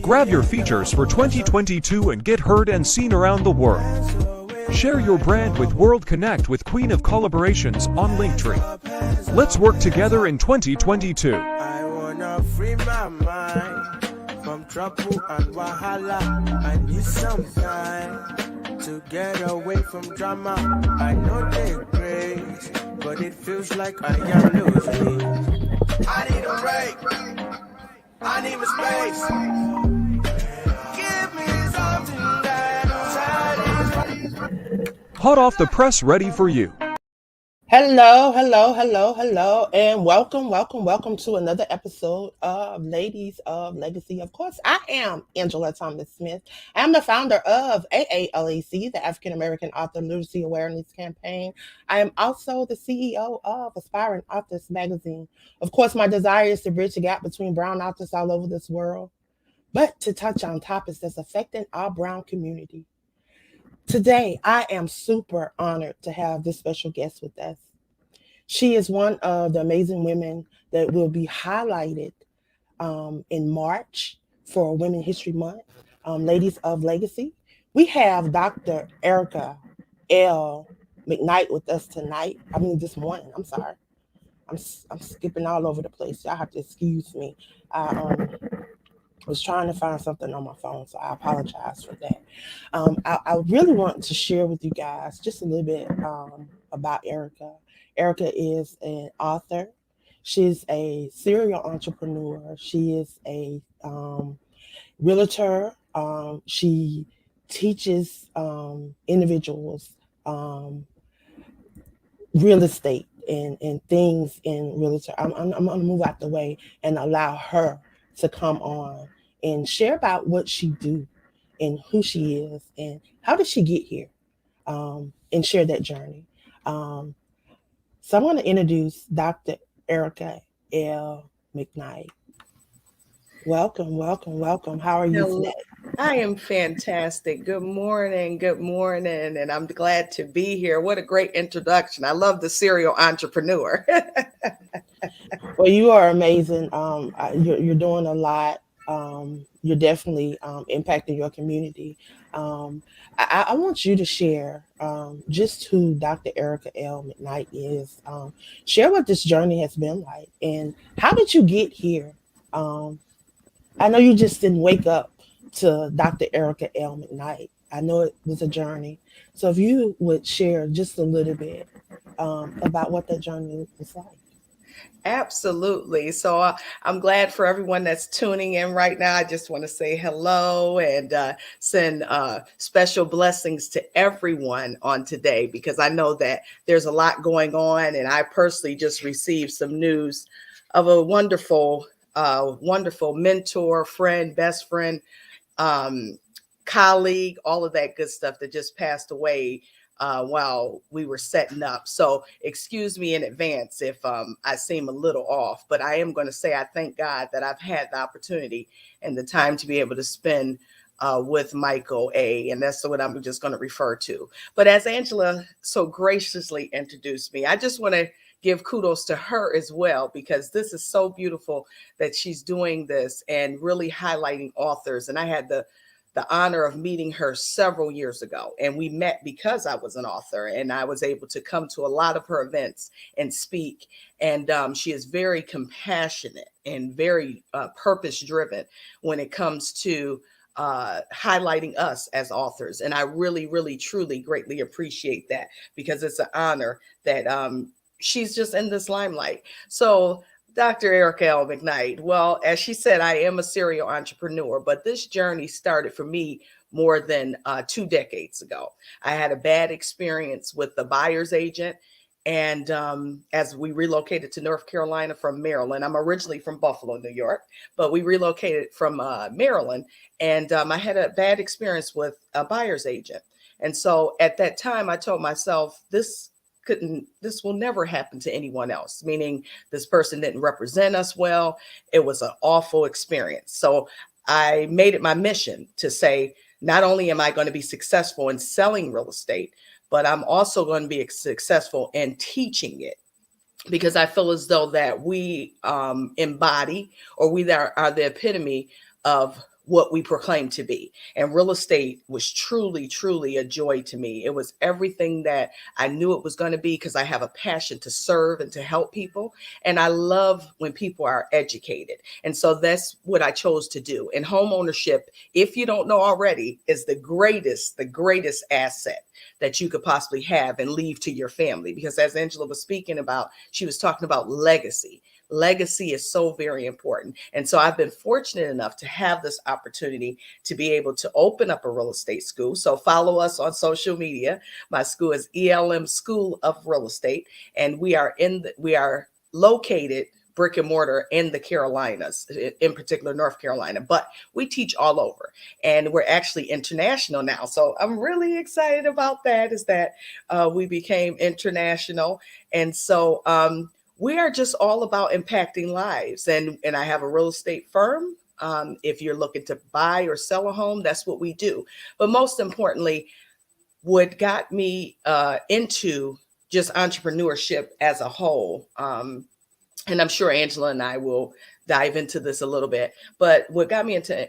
Grab your features for 2022 and get heard and seen around the world. Share your brand with World Connect with Queen of Collaborations on LINKTREE. Let's work together in 2022. I wanna free my mind from trouble and wahala. I need some time to get away from drama. I know they're great, but it feels like I am losing. I need a break. I need my space. Give me something that satisfies. Hot off the press, ready for you. Hello, and welcome to another episode of Ladies of Legacy. Of course, I am Angela Thomas Smith. I'm the founder of AALAC, the African American Author Literacy Awareness Campaign. I am also the CEO of Aspiring Authors Magazine. Of course, my desire is to bridge the gap between brown authors all over this world, but to touch on topics that's affecting our brown community. Today, I am super honored to have this special guest with us. She is one of the amazing women that will be highlighted in March for Women History Month, Ladies of Legacy. We have Dr. Erica L McKnight with us this morning. I'm sorry. I'm skipping all over the place. Y'all have to excuse me. I was trying to find something on my phone, so I apologize for that. I really want to share with you guys just a little bit about Erica. Erica is an author. She's a serial entrepreneur. She is a realtor. She teaches individuals real estate and things in realtor. I'm going to move out the way and allow her to come on and share about what she do and who she is and how did she get here, and share that journey. So I want to introduce Dr. Erica L McKnight. Welcome. How are you today? I am fantastic. Good morning, and I'm glad to be here. What a great introduction. I love the serial entrepreneur. Well, you are amazing. You're doing a lot. You're definitely impacting your community. I want you to share just who Dr. Erica L McKnight is. Share what this journey has been like and how did you get here? I know you just didn't wake up to Dr. Erica L McKnight. I know it was a journey. So if you would share just a little bit about what that journey was like. Absolutely. So I'm glad for everyone that's tuning in right now. I just want to say hello and send special blessings to everyone on today, because I know that there's a lot going on. And I personally just received some news of a wonderful mentor, friend, best friend, colleague, all of that good stuff that just passed away while we were setting up. So excuse me in advance if I seem a little off, but I am going to say I thank God that I've had the opportunity and the time to be able to spend with Michael A. And that's what I'm just going to refer to. But as Angela so graciously introduced me, I just want to give kudos to her as well, because this is so beautiful that she's doing this and really highlighting authors. And I had the honor of meeting her several years ago. And we met because I was an author and I was able to come to a lot of her events and speak. And she is very compassionate and very purpose-driven when it comes to highlighting us as authors. And I really, really, truly greatly appreciate that, because it's an honor that she's just in this limelight. So Dr. Erica L McKnight. Well, as she said, I am a serial entrepreneur, but this journey started for me more than 2 decades ago. I had a bad experience with the buyer's agent. And as we relocated to North Carolina from Maryland, I'm originally from Buffalo, New York, but we relocated from Maryland. And I had a bad experience with a buyer's agent. And so at that time, I told myself, this will never happen to anyone else, meaning this person didn't represent us well. It was an awful experience. So I made it my mission to say, not only am I going to be successful in selling real estate, but I'm also going to be successful in teaching it, because I feel as though that we embody, or we are the epitome of what we proclaim to be. And real estate was truly, truly a joy to me. It was everything that I knew it was going to be, because I have a passion to serve and to help people. And I love when people are educated. And so that's what I chose to do. And home ownership, if you don't know already, is the greatest asset that you could possibly have and leave to your family. Because as Angela was speaking about, she was talking about legacy. Legacy is so very important. And so I've been fortunate enough to have this opportunity to be able to open up a real estate school. So follow us on social media. My school is ELM School of Real Estate, and we are located brick and mortar in the Carolinas, in particular North Carolina, but we teach all over, and we're actually international now. So I'm really excited about that, is that we became international. And so we are just all about impacting lives. And I have a real estate firm. If you're looking to buy or sell a home, that's what we do. But most importantly, what got me into just entrepreneurship as a whole, and I'm sure Angela and I will dive into this a little bit, but what got me into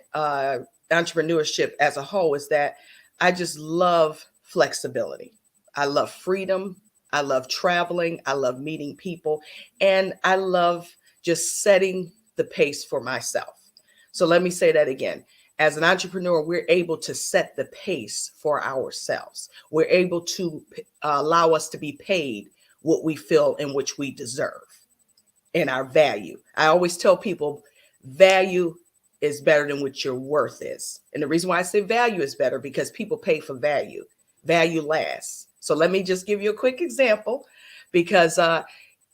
entrepreneurship as a whole is that I just love flexibility. I love freedom. I love traveling. I love meeting people. And I love just setting the pace for myself. So let me say that again. As an entrepreneur, we're able to set the pace for ourselves. We're able to allow us to be paid what we feel and which we deserve, and our value. I always tell people value is better than what your worth is. And the reason why I say value is better, because people pay for value. Value lasts. So let me just give you a quick example, because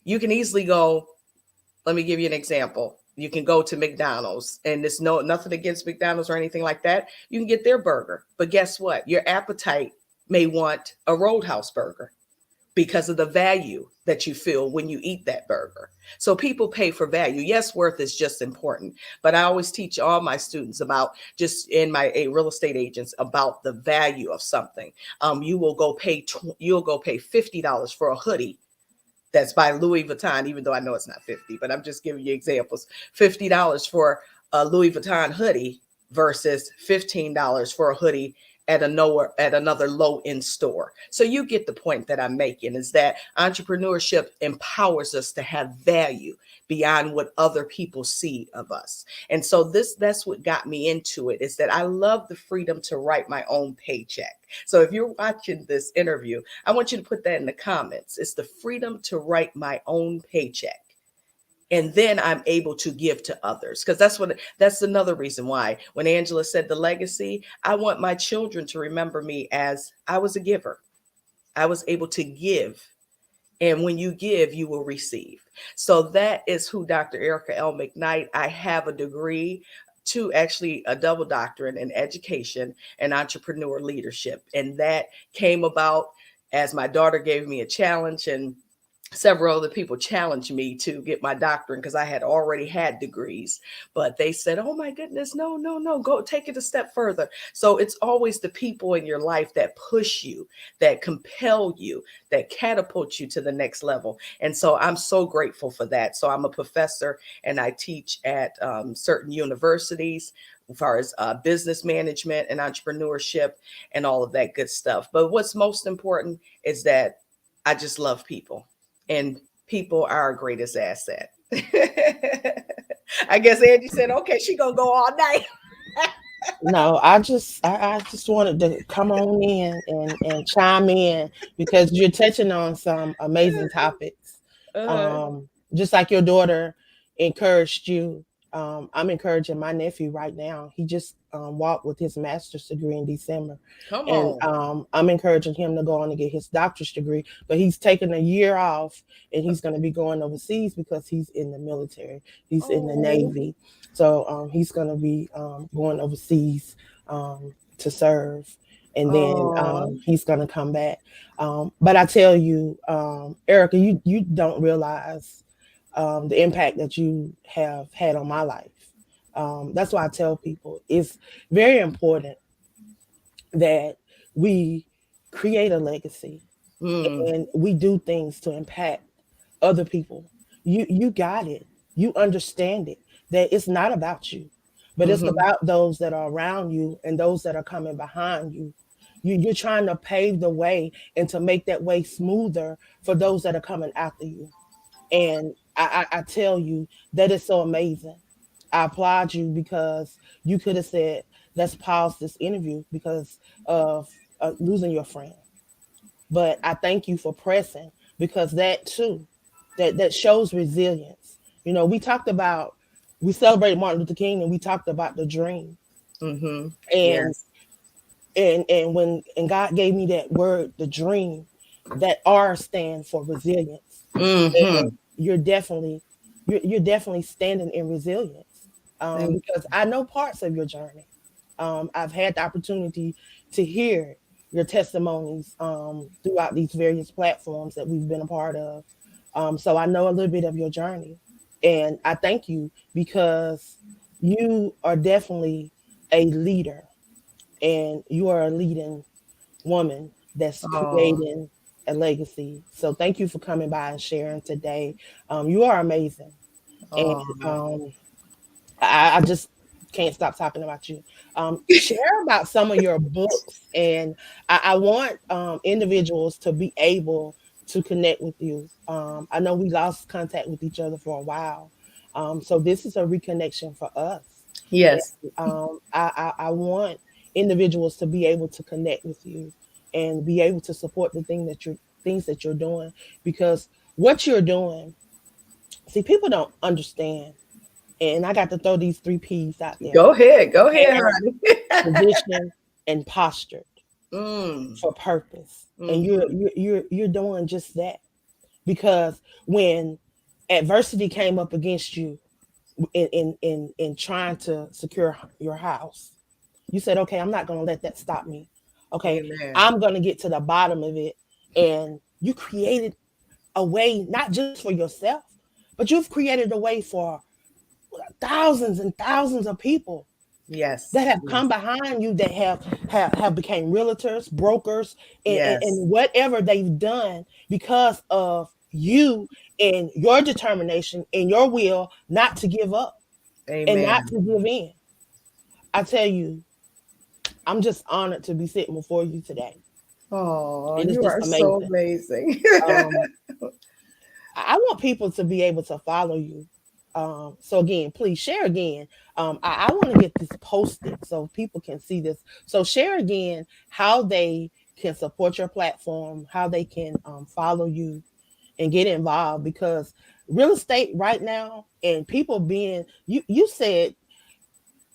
you can easily go, let me give you an example. You can go to McDonald's, and there's nothing against McDonald's or anything like that. You can get their burger, but guess what? Your appetite may want a Roadhouse burger because of the value that you feel when you eat that burger. So people pay for value. Yes, worth is just important, but I always teach all my students about, just in my real estate agents, about the value of something. You'll go pay $50 for a hoodie that's by Louis Vuitton, even though I know it's not 50, but I'm just giving you examples. $50 for a Louis Vuitton hoodie versus $15 for a hoodie at another low-end store. So you get the point that I'm making, is that entrepreneurship empowers us to have value beyond what other people see of us. And so that's what got me into it, is that I love the freedom to write my own paycheck. So if you're watching this interview, I want you to put that in the comments. It's the freedom to write my own paycheck. And then I'm able to give to others, because that's another reason why, when Angela said the legacy, I want my children to remember me as I was a giver. I was able to give. And when you give, you will receive. So that is who Dr. Erica L McKnight. I have a degree, actually a double doctorate in education and entrepreneur leadership. And that came about as my daughter gave me a challenge, and several other people challenged me to get my doctorate, because I had already had degrees, but they said, oh my goodness, no, go take it a step further. So it's always the people in your life that push you, that compel you, that catapult you to the next level. And so I'm so grateful for that. So I'm a professor, and I teach at certain universities as far as business management and entrepreneurship and all of that good stuff. But what's most important is that I just love people. And people are our greatest asset. I guess Angie said, okay, she gonna go all night. No, I just wanted to come on in and chime in, because you're touching on some amazing topics. Just like your daughter encouraged you, I'm encouraging my nephew right now. He just walked with his master's degree in December. Come And on. I'm encouraging him to go on and get his doctorate degree, but he's taking a year off, and he's going to be going overseas because he's in the military. He's in the Navy. So he's going to be going overseas to serve, and then he's going to come back. But I tell you, Erica, you don't realize the impact that you have had on my life. That's why I tell people it's very important that we create a legacy and we do things to impact other people. You got it. You understand it, that it's not about you. but it's about those that are around you and those that are coming behind you. You're trying to pave the way and to make that way smoother for those that are coming after you. And I tell you, that is so amazing. I applaud you because you could have said, let's pause this interview because of losing your friend. But I thank you for pressing, because that too, that shows resilience. You know, we celebrated Martin Luther King, and we talked about the dream. And Yes. and God gave me that word, the dream, that R stands for resilience. And you're definitely standing in resilience, Thank because I know parts of your journey. I've had the opportunity to hear your testimonies throughout these various platforms that we've been a part of. So I know a little bit of your journey, and I thank you because you are definitely a leader, and you are a leading woman that's Oh, creating a legacy. So thank you for coming by and sharing today. You are amazing, and oh, I just can't stop talking about you. Share about some of your books, and I want individuals to be able to connect with you. I know we lost contact with each other for a while, so this is a reconnection for us. yes. I want individuals to be able to connect with you and be able to support things that you're doing, because what you're doing, see, people don't understand. And I got to throw these three P's out there: Go ahead, prepared, honey. positioned, and postured mm, for purpose. And mm-hmm. you're doing just that, because when adversity came up against you in trying to secure your house, you said, okay, I'm not going to let that stop me. Okay, Amen. I'm going to get to the bottom of it. And you created a way, not just for yourself, but you've created a way for thousands and thousands of people Yes. that have come Yes. behind you, that have became realtors, brokers, Yes. and whatever they've done because of you and your determination and your will not to give up and not Amen. to give in. I tell you, I'm just honored to be sitting before you today. Oh, And it's you just are so amazing. amazing. Um, I want people to be able to follow you. So again, please share again. I want to get this posted so people can see this. So share again how they can support your platform, how they can follow you and get involved, because real estate right now, and people being, you said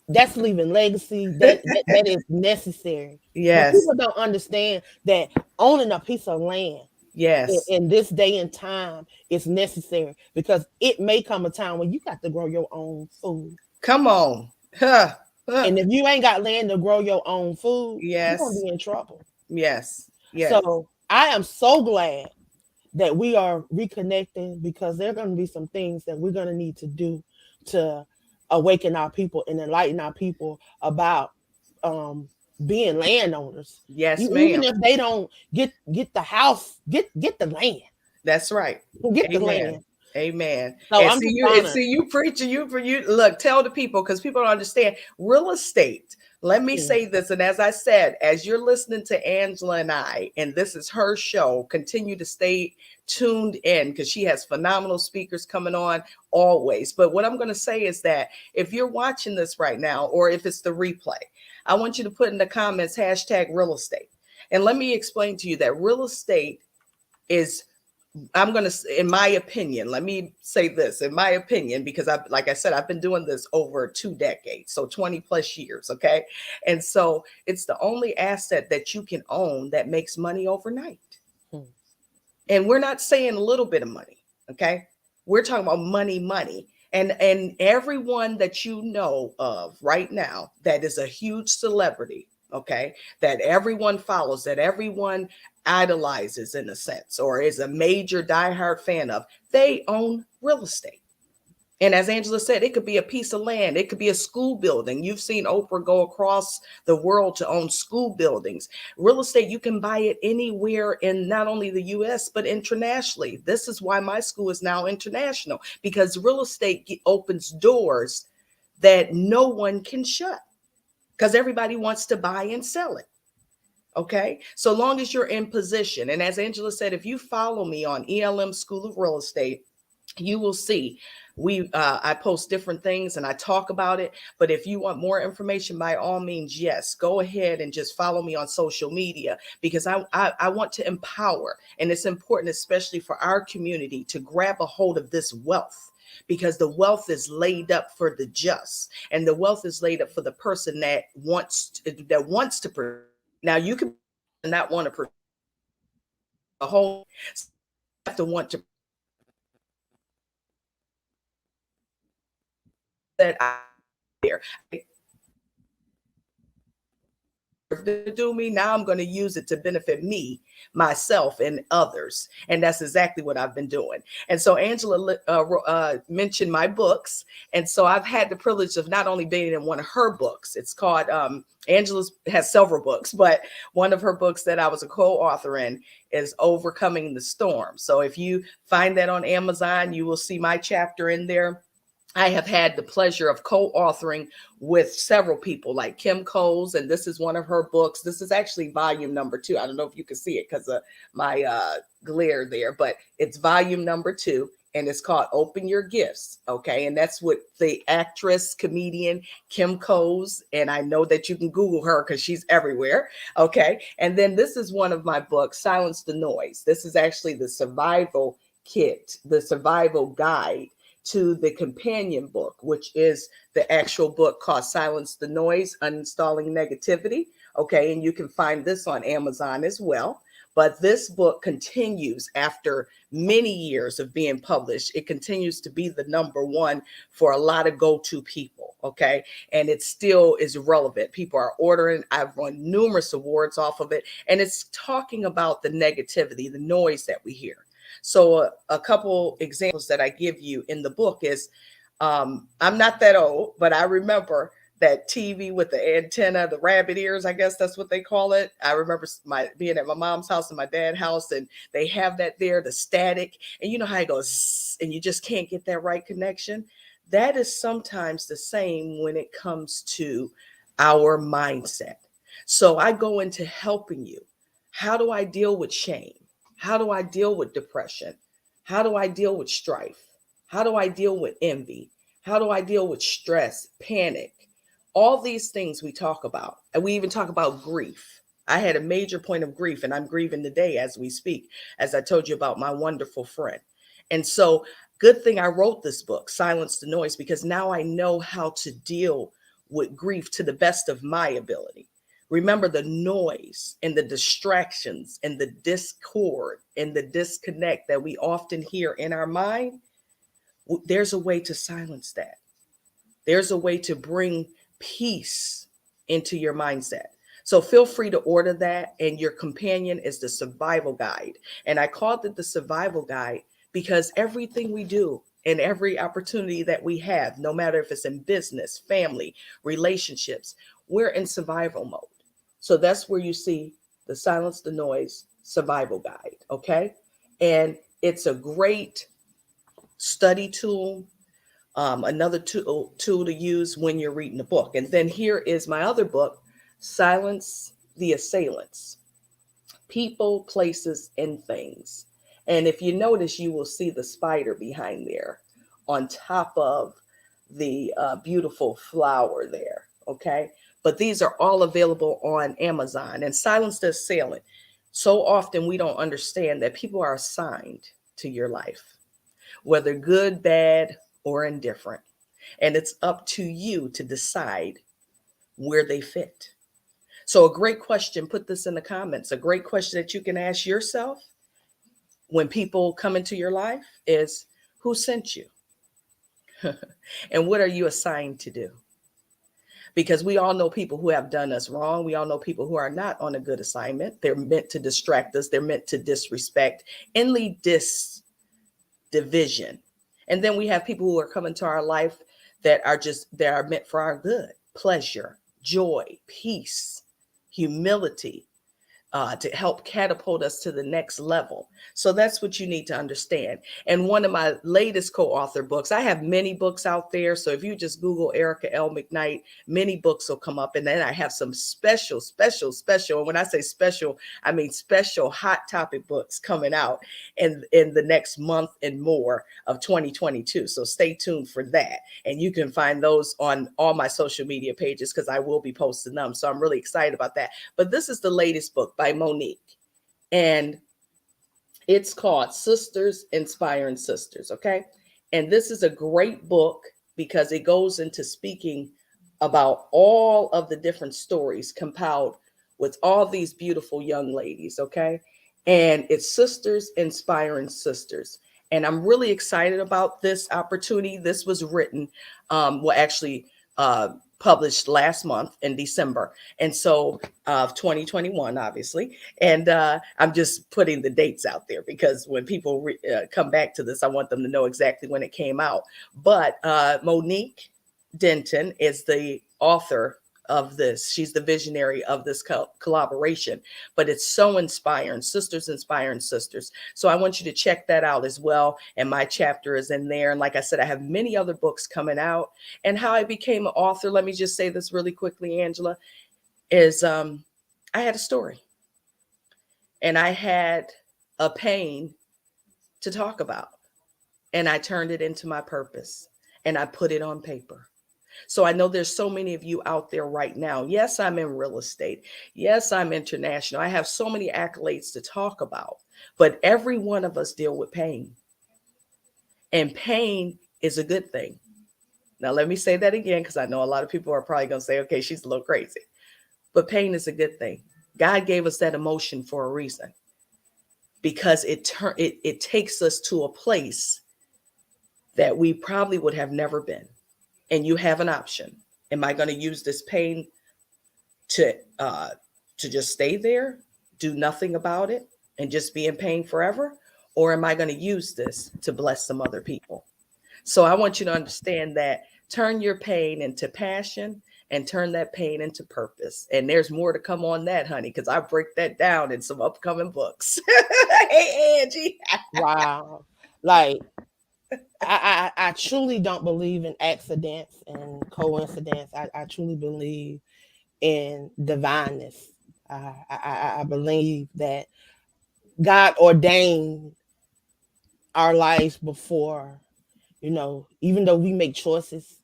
that's leaving legacy, that is necessary. But Yes. people don't understand that owning a piece of land Yes. in this day and time is necessary, because it may come a time when you got to grow your own food. Come on. Huh. Huh. And if you ain't got land to grow your own food, you're gonna Yes. be in trouble. Yes. Yes. So I am so glad that we are reconnecting, because there are going to be some things that we're going to need to do to awaken our people and enlighten our people about um, being landowners. Yes, Even ma'am. if they don't get the house, get the land, That's right. get the Amen. land. Amen. So I'm just And honored. see you preaching, you for you look, tell the people, because people don't understand real estate. Let me Mm, say this. And as I said, as you're listening to Angela and I, and this is her show, continue to stay tuned in, because she has phenomenal speakers coming on always. But what I'm going to say is that if you're watching this right now, or if it's the replay, I want you to put in the comments hashtag real estate. And let me explain to you that real estate is, I'm going to, in my opinion, let me say this, in my opinion, because like I said, I've been doing this over 2 decades, so 20 plus years. Okay. And so it's the only asset that you can own that makes money overnight. mm, And we're not saying a little bit of money. Okay. We're talking about money. And everyone that you know of right now that is a huge celebrity, okay, that everyone follows, that everyone idolizes in a sense, or is a major diehard fan of, they own real estate. And as Angela said, it could be a piece of land. It could be a school building. You've seen Oprah go across the world to own school buildings. Real estate, you can buy it anywhere in not only the US, but internationally. This is why my school is now international, because real estate opens doors that no one can shut because everybody wants to buy and sell it. Okay, so long as you're in position. And as Angela said, if you follow me on ELM School of Real Estate, you will see I post different things and I talk about it. But if you want more information, by all means, yes, go ahead and just follow me on social media, because I want to empower. And it's important, especially for our community, to grab a hold of this wealth, because the wealth is laid up for the just, and the wealth is laid up for the person that wants to. Now you can not want to a whole, have to want to that there to do me. Now I'm going to use it to benefit me, myself, and others. And that's exactly what I've been doing. And so Angela mentioned my books. And so I've had the privilege of not only being in one of her books. It's called, Angela's has several books, but one of her books that I was a co-author in is Overcoming the Storm. So if you find that on Amazon, you will see my chapter in there. I have had the pleasure of co-authoring with several people like Kim Coles, and this is one of her books. This is actually volume number 2. I don't know if you can see it because of my glare there, but it's volume number 2, and it's called Open Your Gifts. Okay, and that's with the actress, comedian Kim Coles, and I know that you can Google her because she's everywhere. Okay, and then this is one of my books, Silence the Noise. This is actually the survival kit, the survival guide to the companion book, which is the actual book called Silence the Noise, Uninstalling Negativity. Okay, and you can find this on Amazon as well. But this book continues after many years of being published. It continues to be the number one for a lot of go-to people. Okay, and it still is relevant. People are ordering. I've won numerous awards off of it, and it's talking about the negativity, the noise that we hear. So a couple examples that I give you in the book is, I'm not that old, but I remember that TV with the antenna, the rabbit ears, I guess that's what they call it. I remember being at my mom's house and my dad's house, and they have that there, the static, and you know how it goes, and you just can't get that right connection. That is sometimes the same when it comes to our mindset. So I go into helping you. How do I deal with shame? How do I deal with depression? How do I deal with strife? How do I deal with envy? How do I deal with stress, panic? All these things we talk about. And we even talk about grief. I had a major point of grief, and I'm grieving today as we speak, as I told you about my wonderful friend. And so good thing I wrote this book, Silence the Noise, because now I know how to deal with grief to the best of my ability. Remember, the noise and the distractions and the discord and the disconnect that we often hear in our mind, there's a way to silence that. There's a way to bring peace into your mindset. So feel free to order that. And your companion is the survival guide. And I called it the survival guide because everything we do and every opportunity that we have, no matter if it's in business, family, relationships, we're in survival mode. So that's where you see the Silence the Noise survival guide. Okay. And it's a great study tool. Another tool to use when you're reading a book. And then here is my other book, Silence the Assailants, People, Places, and Things. And if you notice, you will see the spider behind there on top of the beautiful flower there. Okay. But these are all available on Amazon. And Silence the Assailant. So often we don't understand that people are assigned to your life, whether good, bad, or indifferent. And it's up to you to decide where they fit. So a great question, put this in the comments, a great question that you can ask yourself when people come into your life is, who sent you? And what are you assigned to do? Because we all know people who have done us wrong. We all know people who are not on a good assignment. They're meant to distract us. They're meant to disrespect and lead division. And then we have people who are coming to our life that are meant for our good, pleasure, joy, peace, humility, to help catapult us to the next level. So that's what you need to understand. And one of my latest co-author books, I have many books out there. So if you just Google Erica L Mcknight, many books will come up. And then I have some special. And when I say special, I mean special hot topic books coming out in the next month and more of 2022. So stay tuned for that. And you can find those on all my social media pages because I will be posting them. So I'm really excited about that. But this is the latest book by Monique, and it's called Sisters Inspiring Sisters. Okay. And this is a great book because it goes into speaking about all of the different stories compiled with all these beautiful young ladies. Okay. And it's Sisters Inspiring Sisters. And I'm really excited about this opportunity. This was written, published last month in December. And so of 2021, obviously. And I'm just putting the dates out there because when people come back to this, I want them to know exactly when it came out. But Monique Denton is the author of this. She's the visionary of this collaboration, but it's so inspiring. Sisters Inspiring Sisters. So I want you to check that out as well. And my chapter is in there. And like I said, I have many other books coming out. And how I became an author, let me just say this really quickly, Angela, is I had a story and I had a pain to talk about. And I turned it into my purpose and I put it on paper. So I know there's so many of you out there right now. Yes, I'm in real estate. Yes, I'm international. I have so many accolades to talk about, but every one of us deal with pain. And pain is a good thing. Now, let me say that again, because I know a lot of people are probably going to say, okay, she's a little crazy. But pain is a good thing. God gave us that emotion for a reason, because it takes us to a place that we probably would have never been. And you have an option. Am I going to use this pain to just stay there, do nothing about it, and just be in pain forever? Or am I going to use this to bless some other people? So I want you to understand that. Turn your pain into passion and turn that pain into purpose. And there's more to come on that, honey, because I break that down in some upcoming books. Hey, Angie. Wow. Like, I truly don't believe in accidents and coincidence. I truly believe in divineness. I believe that God ordained our lives before, even though we make choices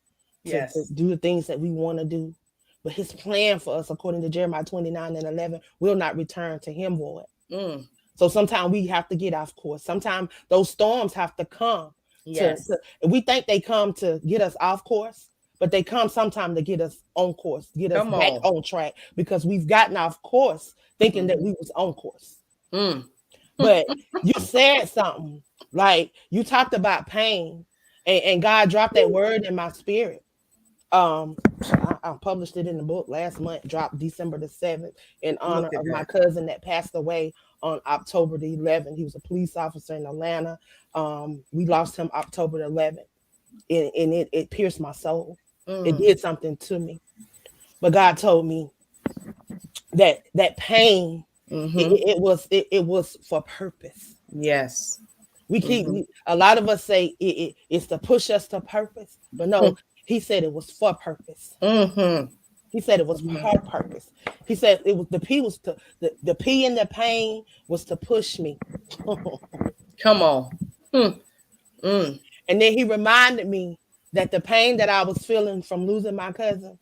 to do the things that we want to do. But his plan for us, according to Jeremiah 29:11, will not return to him void. So sometimes we have to get off course. Sometimes those storms have to come. Yes. We think they come to get us off course, but they come sometime to get us on course, get us back on track, because we've gotten off course thinking that we was on course. But you said something, like you talked about pain, and God dropped that word in my spirit. I published it in the book last month, dropped December the 7th, in honor of my cousin that passed away on October the 11th. He was a police officer in Atlanta. We lost him October the 11th, and it pierced my soul. It did something to me. But God told me that pain, it was for purpose. Yes. We keep a lot of us say it's to push us to purpose, but no, he said it was for purpose. He said it was for purpose. He said it was the P in the pain was to push me. Come on. And then he reminded me that the pain that I was feeling from losing my cousin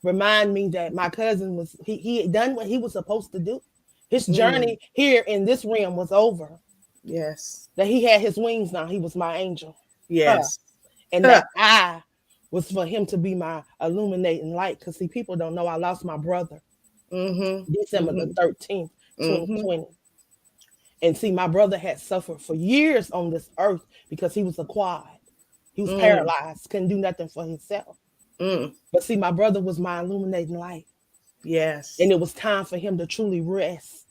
reminded me that my cousin was he had done what he was supposed to do. His journey here in this realm was over. Yes. That he had his wings now. He was my angel. Yes. And that I was for him to be my illuminating light. Because see, people don't know I lost my brother December the 13th, 2020. And see, my brother had suffered for years on this earth because he was a quad. He was paralyzed, couldn't do nothing for himself. But see, my brother was my illuminating light. Yes. And it was time for him to truly rest.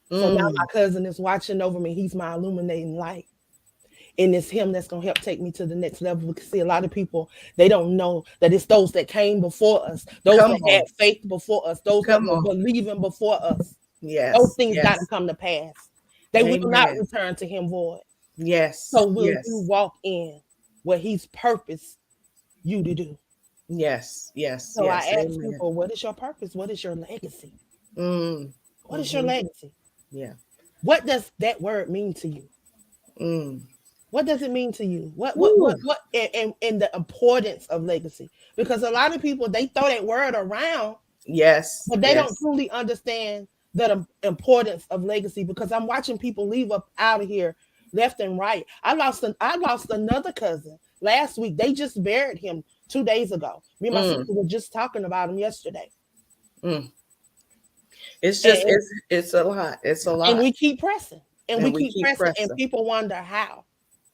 So now my cousin is watching over me. He's my illuminating light. And it's him that's going to help take me to the next level. Because see, a lot of people, they don't know that it's those that came before us, those that had faith before us, those that were believing before us. Those Yes. things got to Yes. come to pass. They will not Amen. return to him void. Yes. So will you Yes. walk in what he's purposed you to do? Yes. Yes. So I Yes. ask Amen. people, what is your purpose? What is your legacy? Mm. What is your Mm-hmm. legacy? Yeah. What does that word mean to you? Mm. What does it mean to you? Woo. And the importance of legacy? Because a lot of people, they throw that word around, Yes. but they don't Yes. truly understand the importance of legacy. Because I'm watching people leave up out of here left and right. I lost another cousin last week. They just buried him 2 days ago. Me and my sister Mm. were just talking about him yesterday. Mm. It's just And, it's a lot. It's a and lot. we keep pressing. And we And we keep keep pressing. And pressing. people wonder how.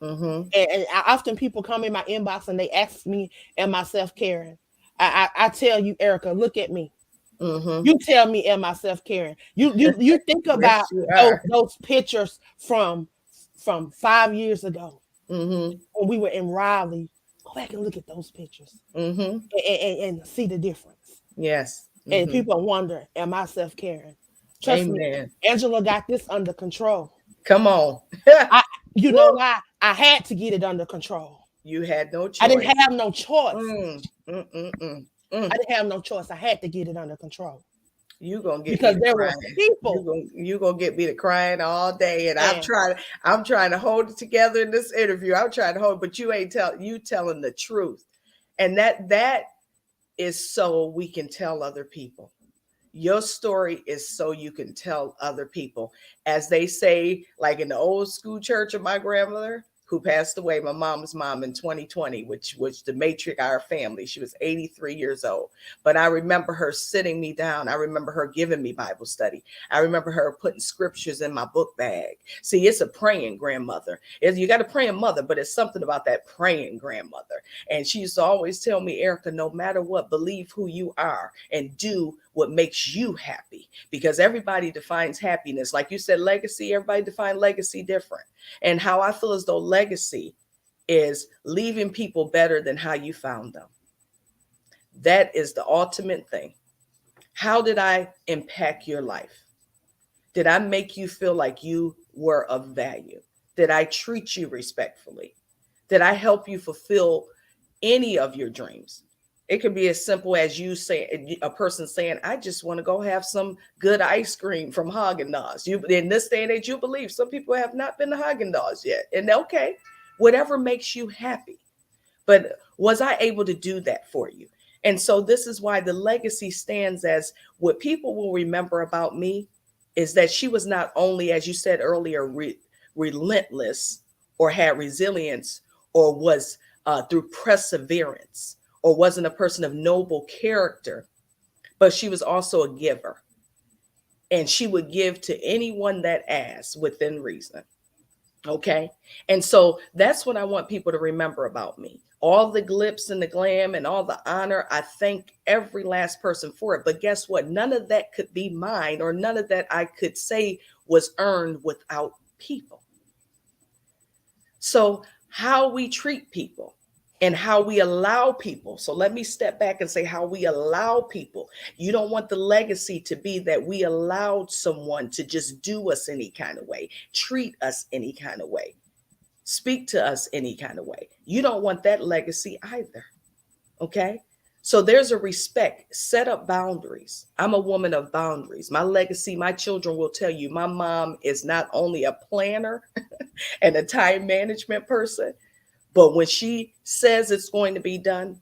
Mm-hmm. And often people come in my inbox and they ask me, am I self-caring? I tell you, Erica, look at me. Mm-hmm. You tell me, am I self-caring? You think about Yes, you are. those pictures from 5 years ago Mm-hmm. when we were in Raleigh. Go back and look at those pictures Mm-hmm. and see the difference. Yes. And Mm-hmm. people wonder, am I self-caring? Trust me, Amen. Angela got this under control. Come on. I, you know Woo. why? I had to get it under control. You had no I didn't choice. have no choice. Mm. Mm-mm-mm. I Mm. didn't have no choice. I had to get it under control You gonna get me because to there were crying. people, You gonna get me to crying all day. And and I'm trying to hold it together in this interview. I'm trying to hold, but you ain't telling the truth. And that is so we can tell other people. Your story is so you can tell other people. As they say, like in the old school church of my grandmother, who passed away, my mom's mom, in 2020, which was the matriarch of our family. She was 83 years old. But I remember her sitting me down. I remember her giving me Bible study. I remember her putting scriptures in my book bag. See, it's a praying grandmother. You got a praying mother, but it's something about that praying grandmother. And she used to always tell me, Erica, no matter what, believe who you are and do what makes you happy, because everybody defines happiness. Like you said, legacy, everybody defines legacy different. And how I feel as though legacy is leaving people better than how you found them. That is the ultimate thing. How did I impact your life? Did I make you feel like you were of value? Did I treat you respectfully? Did I help you fulfill any of your dreams? It could be as simple as you say, a person saying, I just want to go have some good ice cream from Haagen-Dazs. You, in this day and age, you believe some people have not been to Haagen-Dazs yet. And okay, whatever makes you happy. But was I able to do that for you? And so this is why the legacy stands as what people will remember about me is that she was not only, as you said earlier, relentless or had resilience or was through perseverance, or wasn't a person of noble character, but she was also a giver. And she would give to anyone that asked within reason. Okay. And so that's what I want people to remember about me. All the glitz and the glam and all the honor, I thank every last person for it. But guess what? None of that could be mine, or none of that I could say was earned without people. So how we treat people and how we allow people. So let me step back and say how we allow people. You don't want the legacy to be that we allowed someone to just do us any kind of way, treat us any kind of way, speak to us any kind of way. You don't want that legacy either. Okay. So there's a respect, set up boundaries. I'm a woman of boundaries. My legacy, my children will tell you, my mom is not only a planner and a time management person, but when she says it's going to be done,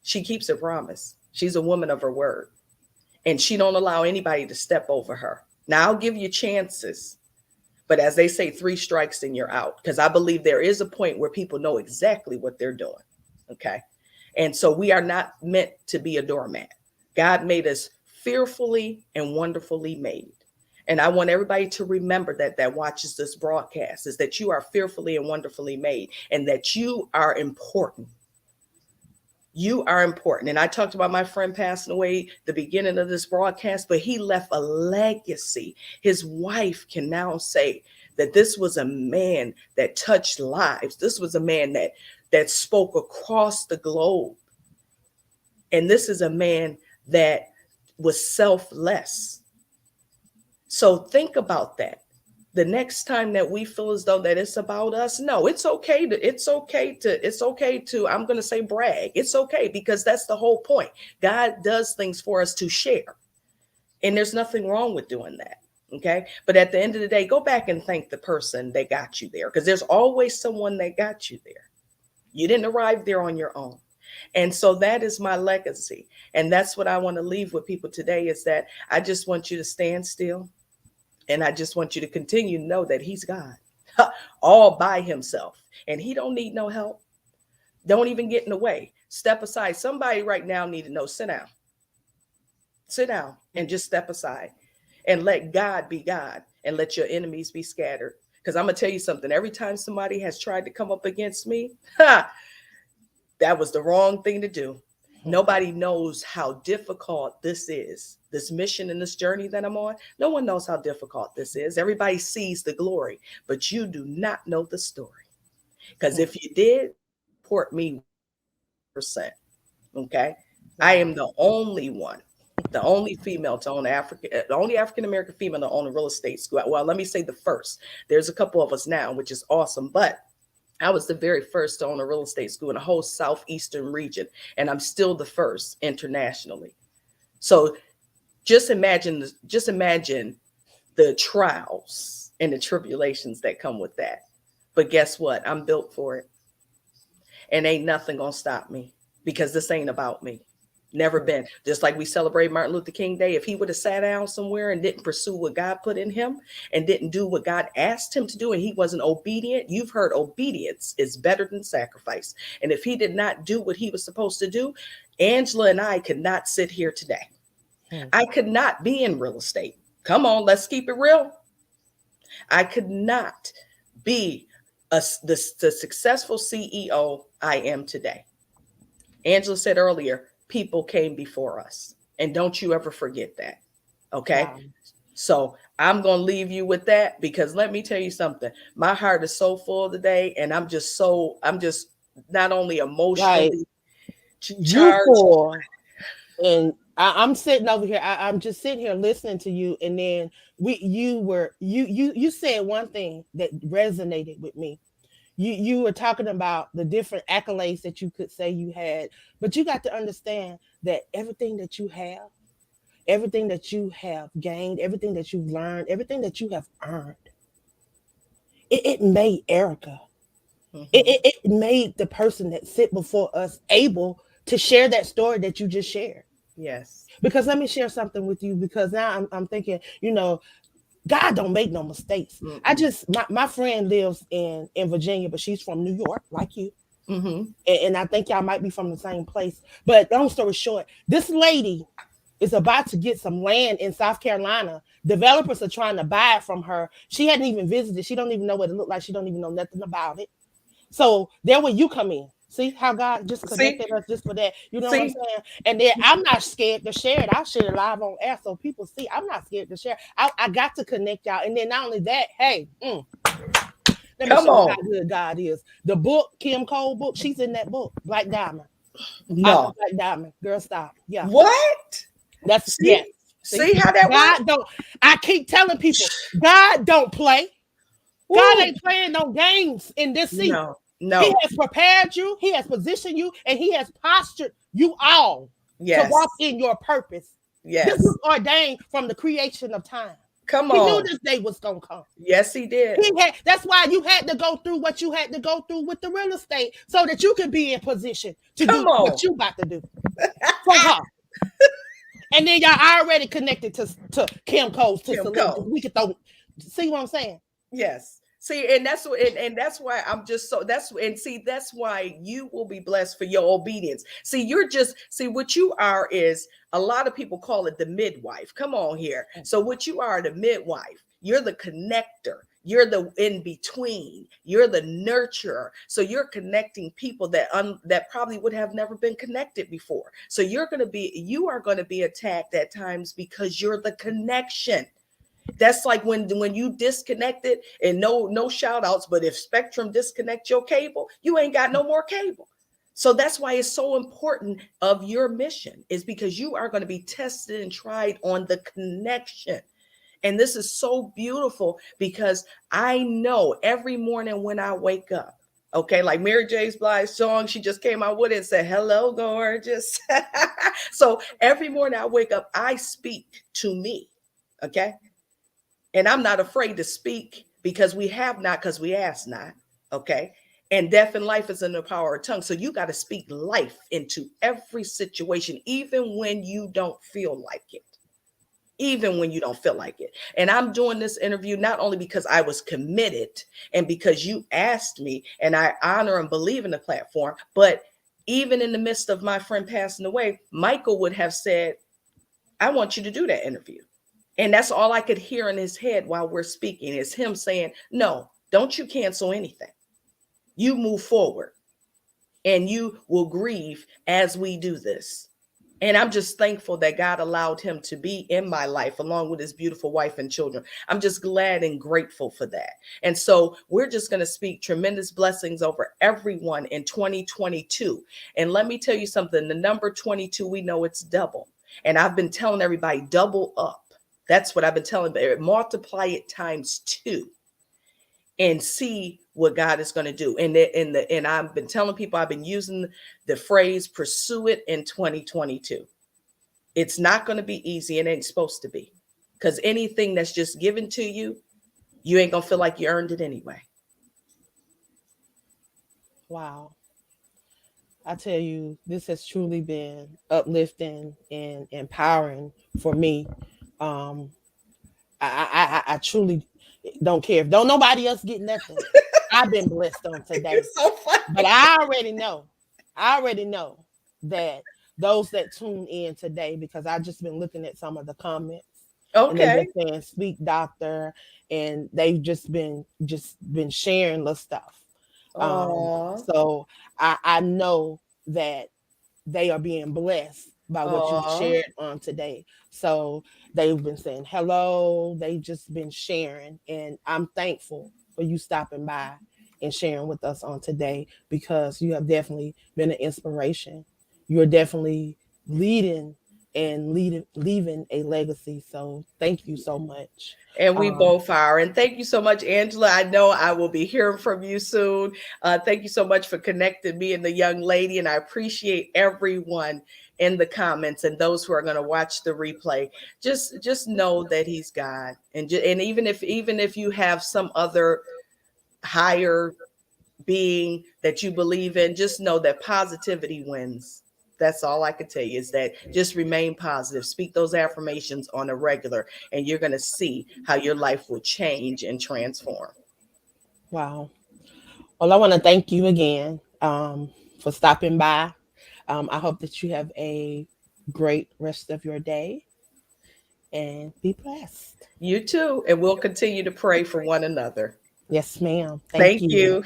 she keeps her promise. She's a woman of her word, and she don't allow anybody to step over her. Now, I'll give you chances, but as they say, 3 strikes and you're out, because I believe there is a point where people know exactly what they're doing. Okay. And so we are not meant to be a doormat. God made us fearfully and wonderfully made. And I want everybody to remember that watches this broadcast, is that you are fearfully and wonderfully made, and that you are important. You are important. And I talked about my friend passing away the beginning of this broadcast, but he left a legacy. His wife can now say that this was a man that touched lives. This was a man that spoke across the globe. And this is a man that was selfless. So think about that. The next time that we feel as though that it's about us, no, it's okay to, I'm going to say brag. It's okay, because that's the whole point. God does things for us to share. And there's nothing wrong with doing that. Okay. But at the end of the day, go back and thank the person that got you there, because there's always someone that got you there. You didn't arrive there on your own. And so that is my legacy. And that's what I want to leave with people today, is that I just want you to stand still. And I just want you to continue to know that he's God all by himself, and he don't need no help. Don't even get in the way. Step aside. Somebody right now need to know, sit down and just step aside and let God be God, and let your enemies be scattered. Because I'm going to tell you something. Every time somebody has tried to come up against me, that was the wrong thing to do. Nobody knows how difficult this is. This mission and this journey that I'm on, no one knows how difficult this is. Everybody sees the glory, but you do not know the story. Because if you did, support me %. Okay. I am the only one, the only female to own the only African-American female to own a real estate school. Well, let me say the first. There's a couple of us now, which is awesome, but I was the very first to own a real estate school in the whole Southeastern region. And I'm still the first internationally. So just imagine the trials and the tribulations that come with that. But guess what? I'm built for it. And ain't nothing gonna stop me, because this ain't about me. Never been. Just like we celebrate Martin Luther King Day. If he would have sat down somewhere and didn't pursue what God put in him and didn't do what God asked him to do, and he wasn't obedient, you've heard obedience is better than sacrifice. And if he did not do what he was supposed to do, Angela and I could not sit here today. I could not be in real estate. Come on, let's keep it real. I could not be the successful CEO I am today. Angela said earlier, people came before us. And don't you ever forget that. Okay. Wow. So I'm going to leave you with that, because let me tell you something. My heart is so full today. And I'm just not only emotionally charged. And I'm sitting over here. I'm just sitting here listening to you. And then you said one thing that resonated with me. You were talking about the different accolades that you could say you had, but you got to understand that everything that you have gained, everything that you've learned, everything that you have earned, it made Erica. Mm-hmm. It made the person that sit before us able to share that story that you just shared. Yes. Because let me share something with you, because now I'm thinking, God don't make no mistakes. Mm-hmm. My friend lives in Virginia, but she's from New York, like you. Mm-hmm. And I think y'all might be from the same place. But long story short, this lady is about to get some land in South Carolina. Developers are trying to buy it from her. She hadn't even visited. She don't even know what it looked like. She don't even know nothing about it. So there where you come in. See how God just connected us just for that. You know what I'm saying? And then I'm not scared to share it. I'll share it live on air so people see. I'm not scared to share. I got to connect y'all. And then not only that, hey, let me show you how good God is. The book, Kim Cole book, she's in that book, Black Diamond. No. Black Diamond. Girl, stop. Yeah. What? That's yes. See how that God works? I keep telling people, God don't play. Ooh. God ain't playing no games in this season. No. He has prepared you, he has positioned you, and he has postured you all to walk in your purpose. Yes. This was ordained from the creation of time. Come on. He on. knew this day was going to come. Yes, he did. That's why you had to go through what you had to go through with the real estate, so that you could be in position to do what you about to do. For her. And then y'all already connected to Kim Cole, to Celebrity. We could see what I'm saying? Yes. See, and that's why I'm just so that's why you will be blessed for your obedience. See, what you are is, a lot of people call it the midwife. Come on here. So what you are, the midwife, you're the connector. You're the in between. You're the nurturer. So you're connecting people that probably would have never been connected before. So you are going to be attacked at times because you're the connection. That's like when you disconnected, and no shout outs, but if Spectrum disconnect your cable, you ain't got no more cable. So that's why it's so important of your mission, is because you are going to be tested and tried on the connection. And this is so beautiful because I know every morning when I wake up, okay, like Mary J. Blige's song, she just came out with it and said, hello, gorgeous. So every morning I wake up, I speak to me, okay? And I'm not afraid to speak because we have not, because we ask not, okay? And death and life is in the power of tongue. So you got to speak life into every situation, even when you don't feel like it. Even when you don't feel like it. And I'm doing this interview not only because I was committed and because you asked me, and I honor and believe in the platform, but even in the midst of my friend passing away, Michael would have said, I want you to do that interview. And that's all I could hear in his head while we're speaking is him saying, no, don't you cancel anything. You move forward and you will grieve as we do this. And I'm just thankful that God allowed him to be in my life along with his beautiful wife and children. I'm just glad and grateful for that. And so we're just going to speak tremendous blessings over everyone in 2022. And let me tell you something, the number 22, we know it's double. And I've been telling everybody double up. That's what I've been telling them. Multiply it times 2 and see what God is going to do. And I've been telling people, I've been using the phrase, pursue it in 2022. It's not going to be easy. It ain't supposed to be, because anything that's just given to you, you ain't going to feel like you earned it anyway. Wow. I tell you, this has truly been uplifting and empowering for me. I truly don't care if don't nobody else get nothing. I've been blessed on today. You're so funny. But I already know that those that tune in today, because I've just been looking at some of the comments. And they've been saying speak doctor, and they've just been sharing the stuff. So I know that they are being blessed by what you shared on today. So they've been saying hello, they've just been sharing, and I'm thankful for you stopping by and sharing with us on today, because you have definitely been an inspiration. You're definitely leaving a legacy. So thank you so much. And we both are. And thank you so much, Angela. I know I will be hearing from you soon. Thank you so much for connecting me and the young lady. And I appreciate everyone in the comments and those who are going to watch the replay. Just know that he's God. And even if you have some other higher being that you believe in, just know that positivity wins. That's all I can tell you, is that just remain positive. Speak those affirmations on a regular, and you're going to see how your life will change and transform. Wow. Well, I want to thank you again for stopping by. I hope that you have a great rest of your day, and be blessed. You too. And we'll continue to pray for one another. Yes, ma'am. Thank you.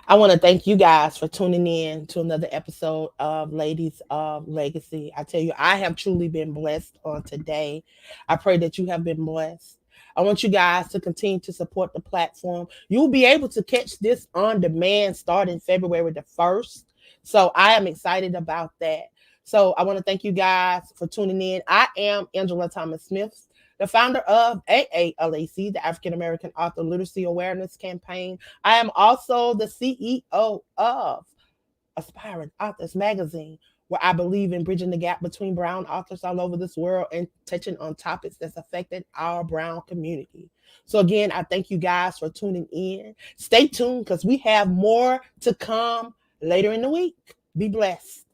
I want to thank you guys for tuning in to another episode of Ladies of Legacy. I tell you, I have truly been blessed on today. I pray that you have been blessed. I want you guys to continue to support the platform. You'll be able to catch this on demand starting February the 1st. So I am excited about that. So I want to thank you guys for tuning in. I am Angela Thomas-Smith, the founder of AALAC, the African American Author Literacy Awareness Campaign. I am also the CEO of Aspiring Authors Magazine, where I believe in bridging the gap between brown authors all over this world and touching on topics that's affected our brown community. So again, I thank you guys for tuning in. Stay tuned, because we have more to come later in the week. Be blessed.